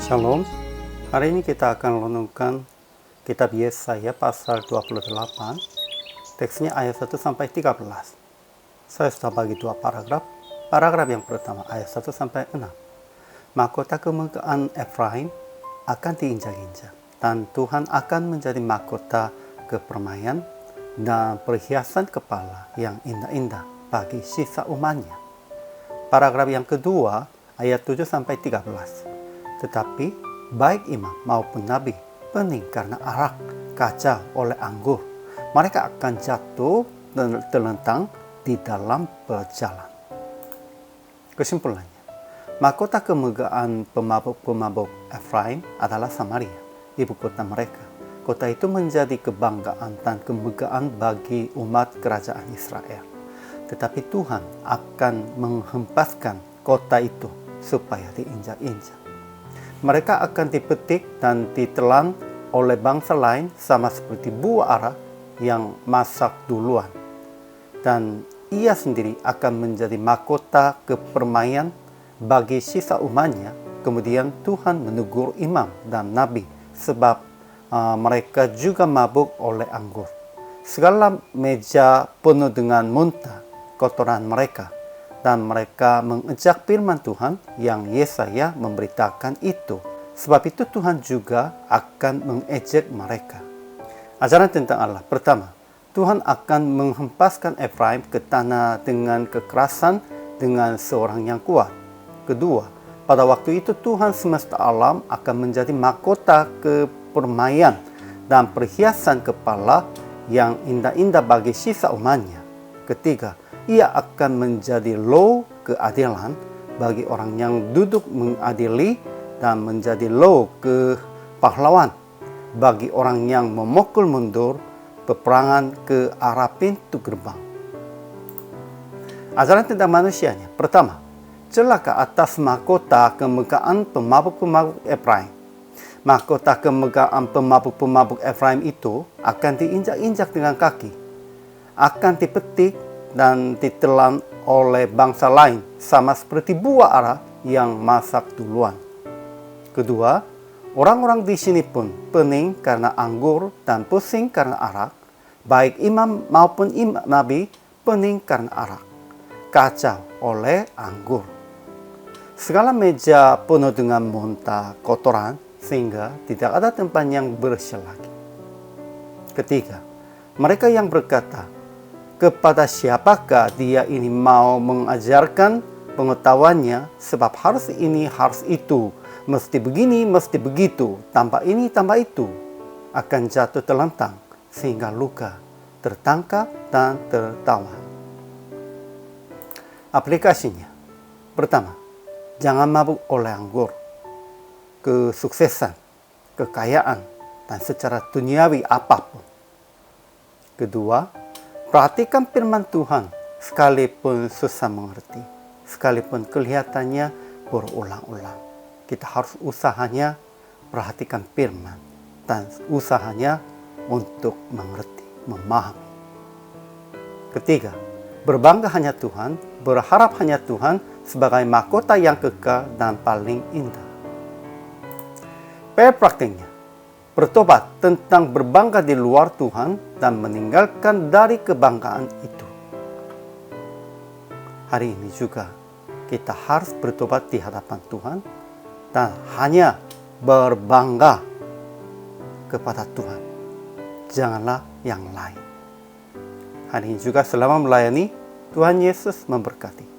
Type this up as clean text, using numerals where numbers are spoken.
Shalom, hari ini kita akan renungkan kitab Yesaya pasal 28, teksnya ayat 1-13. Saya sudah bagi dua paragraf. Paragraf yang pertama ayat 1-6. Mahkota kemegahan Efraim akan diinjak-injak, dan Tuhan akan menjadi mahkota kepermaian dan perhiasan kepala yang indah-indah bagi sisa umatnya. Paragraf yang kedua ayat 7-13. Tetapi baik imam maupun nabi pening karena arak, kacau oleh anggur. Mereka akan jatuh dan terlentang di dalam perjalanan. Kesimpulannya, mahkota kemegahan pemabuk-pemabuk Efraim adalah Samaria, ibu kota mereka. Kota itu menjadi kebanggaan dan kemegahan bagi umat kerajaan Israel. Tetapi Tuhan akan menghempaskan kota itu supaya diinjak-injak. Mereka akan dipetik dan ditelan oleh bangsa lain sama seperti buah ara yang masak duluan. Dan ia sendiri akan menjadi mahkota kepermaian bagi sisa umatnya. Kemudian Tuhan menegur imam dan nabi sebab mereka juga mabuk oleh anggur. Segala meja penuh dengan muntah kotoran mereka. Dan mereka mengejak firman Tuhan yang Yesaya memberitakan itu. Sebab itu Tuhan juga akan mengejek mereka. Ajaran tentang Allah. Pertama, Tuhan akan menghempaskan Efraim ke tanah dengan kekerasan dengan seorang yang kuat. Kedua, pada waktu itu Tuhan semesta alam akan menjadi mahkota kepermaian dan perhiasan kepala yang indah-indah bagi sisa umatnya. Ketiga, ia akan menjadi law keadilan bagi orang yang duduk mengadili dan menjadi law kepahlawan bagi orang yang memukul mundur peperangan ke arah pintu gerbang. Ajaran tentang manusianya. Pertama, celaka atas mahkota kemegahan pemabuk-pemabuk Efraim. Mahkota kemegahan pemabuk-pemabuk Efraim itu akan diinjak-injak dengan kaki, akan dipetik dan ditelan oleh bangsa lain sama seperti buah ara yang masak duluan. Kedua, orang-orang di sini pun pening karena anggur dan pusing karena arak. Baik imam maupun nabi pening karena arak, kacau oleh anggur. Segala meja penuh dengan muntah kotoran sehingga tidak ada tempat yang bersih lagi. Ketiga, mereka yang berkata, kepada siapakah dia ini mau mengajarkan pengetahuannya, sebab harus ini, harus itu, mesti begini, mesti begitu, tanpa ini, tanpa itu, akan jatuh terlentang sehingga luka, tertangkap dan tertawan. Aplikasinya. Pertama, jangan mabuk oleh anggur, kesuksesan, kekayaan, dan secara duniawi apapun. Kedua, perhatikan firman Tuhan sekalipun susah mengerti, sekalipun kelihatannya berulang-ulang. Kita harus usahanya perhatikan firman dan usahanya untuk mengerti, memahami. Ketiga, berbangga hanya Tuhan, berharap hanya Tuhan sebagai mahkota yang kekal dan paling indah. Praktiknya, bertobat tentang berbangga di luar Tuhan dan meninggalkan dari kebanggaan itu. Hari ini juga kita harus bertobat di hadapan Tuhan dan hanya berbangga kepada Tuhan. Janganlah yang lain. Hari ini juga selama melayani, Tuhan Yesus memberkati.